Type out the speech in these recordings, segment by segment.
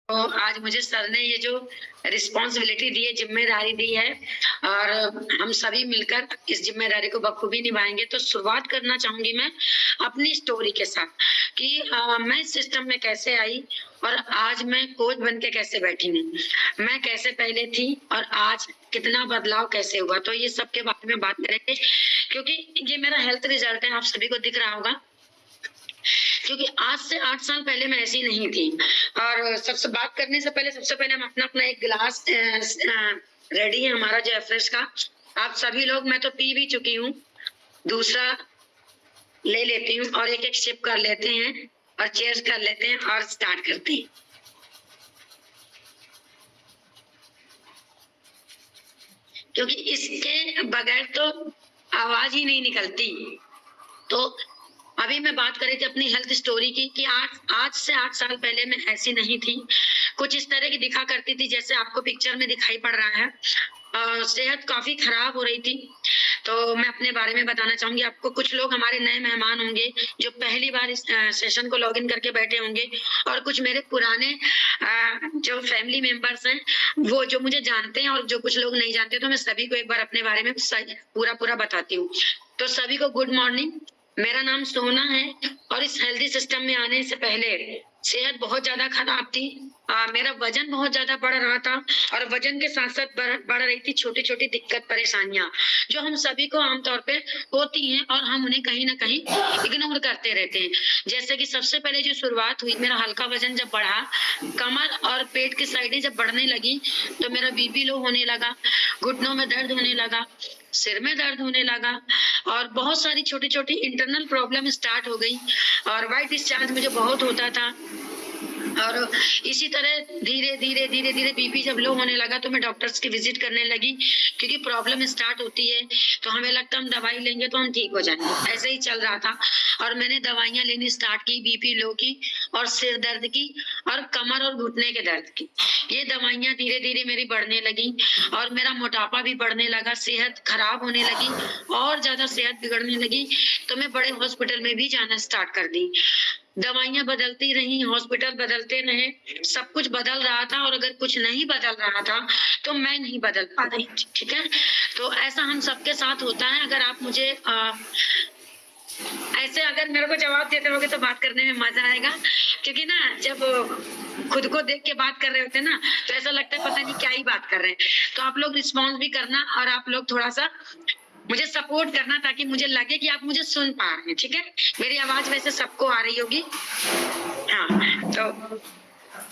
तो आज मुझे सर ने ये जो रिस्पॉन्सिबिलिटी दी है, जिम्मेदारी दी है और हम सभी मिलकर इस जिम्मेदारी को बखूबी निभाएंगे। तो शुरुआत करना चाहूंगी मैं अपनी स्टोरी के साथ कि मैं इस सिस्टम में कैसे आई और आज मैं कोच बन के कैसे बैठी हूँ, मैं कैसे पहले थी और आज कितना बदलाव कैसे हुआ। तो ये सब के बारे में बात करेंगे क्योंकि ये मेरा हेल्थ रिजल्ट है, आप सभी को दिख रहा होगा। क्योंकि आज से 8 साल पहले मैं ऐसी नहीं थी। और सबसे बात करने से पहले सबसे पहले हम अपना एक गिलास रेडी है हमारा जो एफरेश का, आप सभी लोग, मैं तो पी भी चुकी हूँ, दूसरा ले लेती हूँ और एक एक सिप कर लेते हैं और चेयर्स कर लेते हैं और स्टार्ट करते हैं। क्योंकि इसके बगैर तो आवाज ही नहीं निकलती। तो अभी मैं बात कर रही थी अपनी हेल्थ स्टोरी की कि आज से 8 साल पहले मैं ऐसी नहीं थी, कुछ इस तरह की दिखा करती थी जैसे आपको पिक्चर में दिखाई पड़ रहा है। सेहत काफी खराब हो रही थी। तो मैं अपने बारे में बताना चाहूंगी आपको। कुछ लोग हमारे नए मेहमान होंगे जो पहली बार इस सेशन को लॉगिन करके बैठे होंगे और कुछ मेरे पुराने जो फैमिली मेंबर्स हैं वो जो मुझे जानते हैं और जो कुछ लोग नहीं जानते। तो मैं सभी को एक बार अपने बारे में पूरा बताती हूँ। तो सभी को गुड मॉर्निंग, मेरा नाम सोना है और इस हेल्दी सिस्टम में आने से पहले सेहत बहुत ज्यादा खराब थी। मेरा वजन बहुत ज्यादा बढ़ रहा था और वजन के साथ साथ बढ़ रही थी छोटी छोटी दिक्कत परेशानियां जो हम सभी को आमतौर पे होती हैं और हम उन्हें कहीं ना कहीं इग्नोर करते रहते हैं। जैसे कि सबसे पहले जो शुरुआत हुई, मेरा हल्का वजन जब बढ़ा, कमर और पेट की साइडें जब बढ़ने लगी तो मेरा बीपी लो होने लगा, घुटनों में दर्द होने लगा, सिर में दर्द होने लगा और बहुत सारी छोटी छोटी इंटरनल प्रॉब्लम स्टार्ट हो गई और वाइट डिस्चार्ज मुझे बहुत होता था। और इसी तरह धीरे धीरे बीपी जब लो होने लगा तो मैं डॉक्टर्स की विजिट करने लगी क्योंकि प्रॉब्लम स्टार्ट होती है तो हमें लगता हम दवाई लेंगे तो हम ठीक हो जाएंगे। ऐसे ही चल रहा था और मैंने दवाइयां लेनी स्टार्ट की, बीपी लो की और सिर दर्द की और कमर और घुटने के दर्द की। ये दवाइयां धीरे धीरे मेरी बढ़ने लगी और मेरा मोटापा भी बढ़ने लगा, सेहत खराब होने लगी और ज्यादा सेहत बिगड़ने लगी। तो मैं बड़े हॉस्पिटल में भी जाना स्टार्ट कर दी। दवाइयां बदलती रही, हॉस्पिटल बदलते रहे, सब कुछ बदल रहा था और अगर कुछ नहीं बदल रहा था तो मैं नहीं बदल पा रही थी। ठीक है, तो ऐसा हम सबके साथ होता है। अगर आप मुझे ऐसे अगर मेरे को जवाब देते होगे तो बात करने में मजा आएगा, क्योंकि ना जब खुद को देख के बात कर रहे होते हैं ना तो ऐसा लगता है पता नहीं क्या ही बात कर रहे हैं। तो आप लोग रिस्पॉन्स भी करना और आप लोग थोड़ा सा मुझे सपोर्ट करना ताकि मुझे लगे कि आप मुझे सुन पा रहे हैं। ठीक है, मेरी आवाज वैसे सबको आ रही होगी। हाँ, तो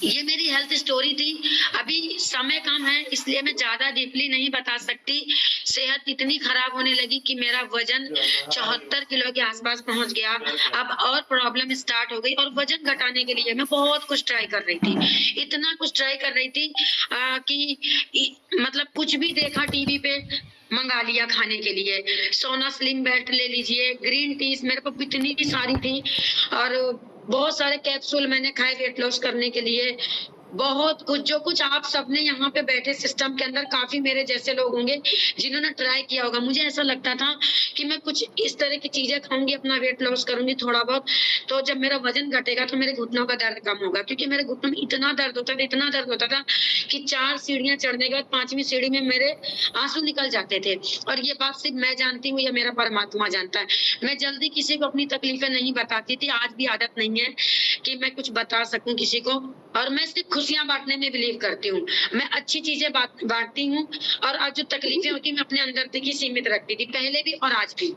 ये मेरी हेल्थ स्टोरी थी। अभी समय कम है इसलिए मैं ज्यादा डीपली नहीं बता सकती। सेहत इतनी खराब होने लगी कि मेरा वजन 74 किलो के आसपास पहुंच गया। अब और प्रॉब्लम स्टार्ट हो गई और वजन घटाने के लिए मैं बहुत कुछ ट्राई कर रही थी, इतना कुछ ट्राई कर रही थी कि मतलब कुछ भी देखा टीवी पे मंगा लिया खाने के लिए। सोना स्लिम बेल्ट ले लीजिए, ग्रीन टी मेरे पास इतनी सारी थी और बहुत सारे कैप्सूल मैंने खाए वेट लॉस करने के लिए। बहुत कुछ, जो कुछ आप सबने यहाँ पे बैठे सिस्टम के अंदर काफी मेरे जैसे लोग होंगे जिन्होंने ट्राई किया होगा। मुझे ऐसा लगता था कि मैं कुछ इस तरह की चीजें खाऊंगी, अपना वेट लॉस करूंगी थोड़ा बहुत, तो जब मेरा वजन घटेगा तो मेरे घुटनों का दर्द कम होगा। क्योंकि मेरे घुटनों में इतना दर्द होता था कि 4 सीढ़ियां चढ़ने के बाद 5वीं सीढ़ी में मेरे आंसू निकल जाते थे। और ये बात सिर्फ मैं जानती हूँ या मेरा परमात्मा जानता है। मैं जल्दी किसी को अपनी तकलीफें नहीं बताती थी, आज भी आदत नहीं है कि मैं कुछ बता सकूं किसी को। और मैं सिर्फ खुशियां बांटने में बिलीव करती हूँ, मैं अच्छी चीजें बांटती हूँ और आज जो तकलीफें होती मैं अपने अंदर तक ही सीमित रखती थी, पहले भी और आज भी।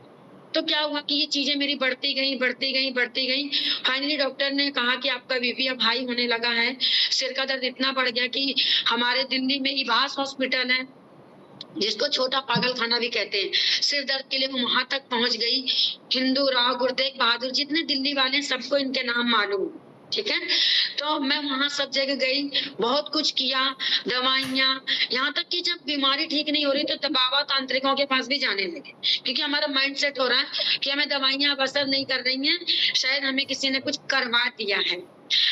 तो क्या हुआ कि ये चीजें मेरी बढ़ती गई। फाइनली डॉक्टर ने कहा कि आपका बीपी अब हाई होने लगा है। सिर का दर्द इतना बढ़ गया कि हमारे दिल्ली में इबास हॉस्पिटल है जिसको छोटा पागल खाना भी कहते हैं, सिर दर्द के लिए मैं वहां तक पहुंच गई। हिंदू राव, गुरुतेग बहादुर, जितने दिल्ली वाले हैं सबको इनके नाम मालूम। ठीक है, तो मैं वहां सब जगह गई, बहुत कुछ किया, दवाइयां, यहाँ तक कि जब बीमारी ठीक नहीं हो रही तो बाबा तांत्रिकों के पास भी जाने लगे क्योंकि हमारा माइंड सेट हो रहा है कि हमें दवाइयां अब असर नहीं कर रही हैं, शायद हमें किसी ने कुछ करवा दिया है।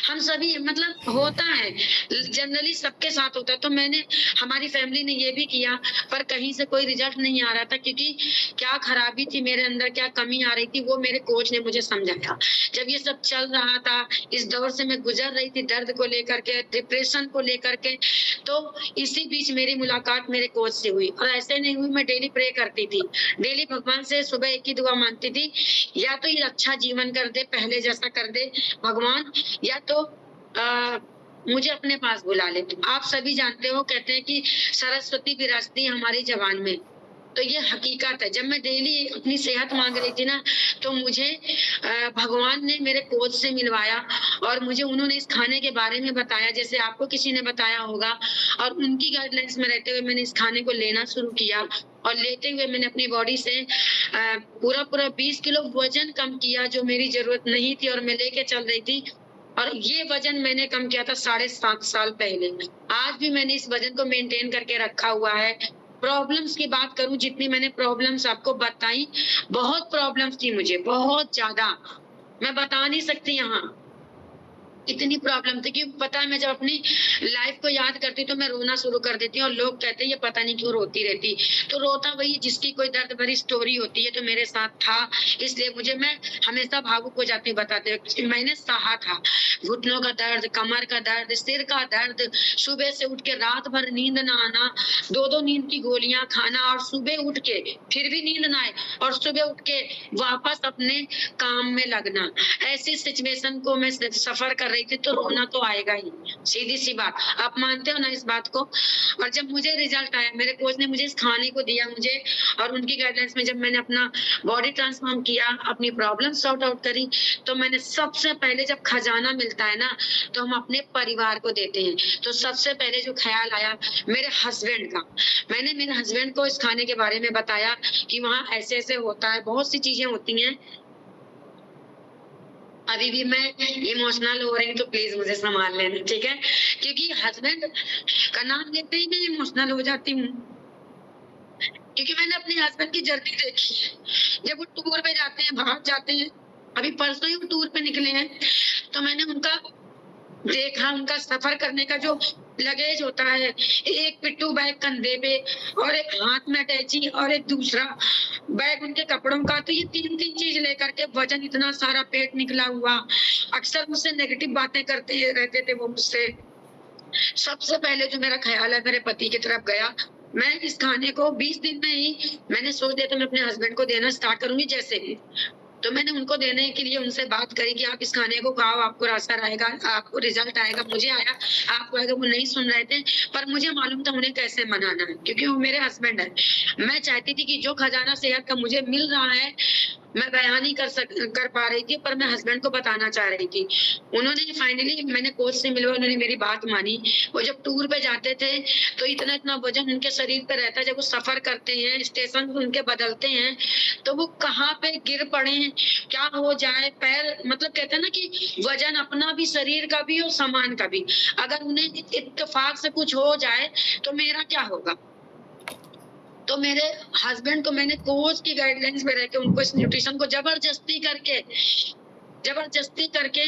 हम सभी मतलब होता है, जनरली सबके साथ होता है। तो मैंने हमारी फैमिली ने ये भी किया, पर कहीं से कोई रिजल्ट नहीं आ रहा था, क्योंकि क्या खराबी थी मेरे अंदर, क्या कमी आ रही थी, वो मेरे कोच ने मुझे समझाया। जब ये सब चल रहा था, इस दौर से मैं गुजर रही थी दर्द को लेकर के, डिप्रेशन को लेकर के, तो इसी बीच मेरी मुलाकात मेरे कोच से हुई। और ऐसे नहीं हुई, मैं डेली प्रे करती थी, डेली भगवान से सुबह एक ही दुआ मांगती थी, या तो ये अच्छा जीवन कर दे, पहले जैसा कर दे भगवान, या तो मुझे अपने पास बुला ले। आप सभी जानते हो, कहते हैं कि सरस्वती विराजती है हमारी जबान में, तो ये हकीकत है। जब मैं डेली अपनी सेहत मांग रही थी ना, तो मुझे भगवान ने मेरे कोच से मिलवाया, और मुझे उन्होंने इस खाने के बारे में बताया, जैसे आपको किसी ने बताया होगा, और उनकी गाइडलाइंस में रहते हुए मैंने इस खाने को लेना शुरू किया। और लेते हुए मैंने अपनी बॉडी से पूरा 20 किलो वजन कम किया, जो मेरी जरूरत नहीं थी और मैं लेके चल रही थी। और ये वजन मैंने कम किया था 7.5 साल पहले। आज भी मैंने इस वजन को मेंटेन करके रखा हुआ है। प्रॉब्लम्स की बात करूं, जितनी मैंने प्रॉब्लम्स आपको बताई, बहुत प्रॉब्लम्स थी मुझे, बहुत ज्यादा, मैं बता नहीं सकती यहाँ, इतनी प्रॉब्लम थी कि पता है, मैं जब अपनी लाइफ को याद करती तो मैं रोना शुरू कर देती हूँ, और लोग कहते हैं ये पता नहीं क्यों रोती रहती। तो रोता वही जिसकी कोई दर्द भरी स्टोरी होती है, तो मेरे साथ था, इसलिए मुझे, मैं हमेशा भावुक हो जाती हूँ बताते हुए। मैंने सहा था घुटनों का दर्द, कमर का दर्द, सिर का दर्द, सुबह से उठ के रात भर नींद ना आना, 2-2 नींद की गोलियां खाना, और सुबह उठ के फिर भी नींद ना आए, और सुबह उठ के वापस अपने काम में लगना। ऐसी सिचुएशन को मैं सफर कर रही थी, तो रोना तो आएगा ही, सीधी सी बात। आप मानते हो ना इस बात को? और जब मुझे रिजल्ट आया, मेरे कोच ने मुझे इस खाने को दिया मुझे, और उनकी गाइडलाइंस में जब मैंने अपना बॉडी ट्रांसफॉर्म किया, अपनी प्रॉब्लम सॉर्ट आउट करी, तो मैंने सबसे पहले, जब खजाना मिलता है ना, तो हम अपने परिवार को देते हैं। तो सबसे पहले जो ख्याल आया मेरे हस्बैंड का, मैंने मेरे हस्बैंड को इस खाने के बारे में बताया कि वहाँ ऐसे ऐसे होता है, बहुत सी चीजें होती हैं। अभी भी मैं इमोशनल हो रही हूँ, तो प्लीज मुझे संभाल लेना, ठीक है? क्योंकि हस्बैंड का नाम लेते ही मैं इमोशनल हो जाती हूँ, क्योंकि मैंने अपने हस्बैंड की जर्नी देखी है। जब वो टूर पे जाते हैं, बाहर जाते हैं, अभी परसों ही वो टूर पे निकले हैं, तो मैंने उनका देखा, उनका सफर करने का जो लगेज होता है, एक पिट्ठू बैग कंधे पे, और एक हाथ में अटैची, और एक दूसरा बैग उनके कपड़ों का, तो ये 3-3 चीज लेकर के, वजन इतना सारा, पेट निकला हुआ, अक्सर मुझसे नेगेटिव बातें करते रहते थे वो मुझसे। सबसे पहले जो मेरा ख्याल है मेरे पति की तरफ गया। मैं इस खाने को 20 दिन में ही मैंने सोच दिया, तो मैं अपने हस्बैंड को देना स्टार्ट करूंगी जैसे भी। तो मैंने उनको देने के लिए उनसे बात करी कि आप इस खाने को खाओ, आपको असर आएगा, आपको रिजल्ट आएगा। मुझे आया, आपको आएगा। वो नहीं सुन रहे थे, पर मुझे मालूम था उन्हें कैसे मनाना है, क्योंकि वो मेरे हस्बैंड है। मैं चाहती थी कि जो खजाना सेहत का मुझे मिल रहा है, मैं बयान नहीं कर पा रही थी, पर मैं हस्बैंड को बताना चाह रही थी। उन्होंने फाइनली, मैंने कोच से मिलवा, उन्होंने मेरी बात मानी। वो जब टूर पे जाते थे, तो इतना इतना वजन उनके शरीर पे रहता है, जब वो सफर करते हैं, स्टेशन उनके बदलते हैं, तो वो कहाँ पे गिर पड़े, क्या हो जाए, पैर, मतलब कहते हैं ना कि वजन अपना भी, शरीर का भी और सामान का भी, अगर उन्हें इत्तेफाक से कुछ हो जाए तो मेरा क्या होगा? तो मेरे हस्बैंड को मैंने कोच की गाइडलाइंस में रह के उनको इस न्यूट्रिशन को जबरदस्ती करके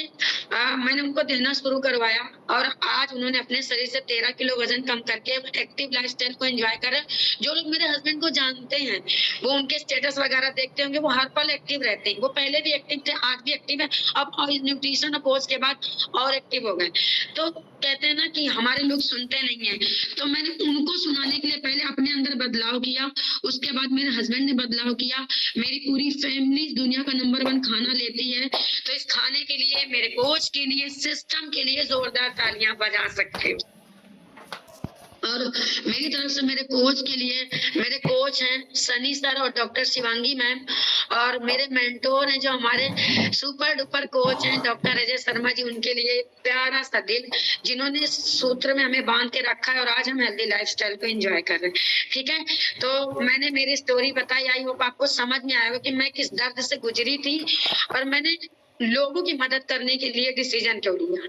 मैंने उनको देना शुरू करवाया, और आज उन्होंने अपने शरीर से 13 किलो वजन कम करके एक्टिव लाइफस्टाइल को एंजॉय कर रहे हैं। जो लोग मेरे हस्बैंड को जानते हैं, वो उनके स्टेटस वगैरह देखते होंगे, वो हर पल एक्टिव रहते हैं। वो पहले भी एक्टिव थे, आज भी एक्टिव है, अब न्यूट्रिशन कोर्स के बाद और एक्टिव हो गए। तो कहते हैं ना कि हमारे लोग सुनते नहीं है, तो मैंने उनको सुनाने के लिए पहले अपने अंदर बदलाव किया, उसके बाद मेरे हस्बैंड ने बदलाव किया। मेरी पूरी फैमिली दुनिया का नंबर 1 खाना लेती है, तो इस खाने के लिए, मेरे कोच के लिए, सिस्टम के लिए जोरदार तालियां बजा सकते हो। और मेरी तरफ से मेरे कोच के लिए, मेरे कोच हैं सनी सर और डॉक्टर शिवांगी मैम, और मेरे मेंटोर हैं जो हमारे सुपर डुपर कोच हैं डॉक्टर अजय शर्मा जी, उनके लिए प्यारा सा दिल, जिन्होंने इस सूत्र में हमें बांध के रखा है, और आज हम हेल्दी लाइफस्टाइल को एंजॉय कर रहे हैं। ठीक है, तो मैंने मेरी स्टोरी बताई, आई होप आपको समझ में आएगा कि मैं किस दर्द से गुजरी थी, और मैंने लोगों की मदद करने के लिए डिसीजन क्यों लिया।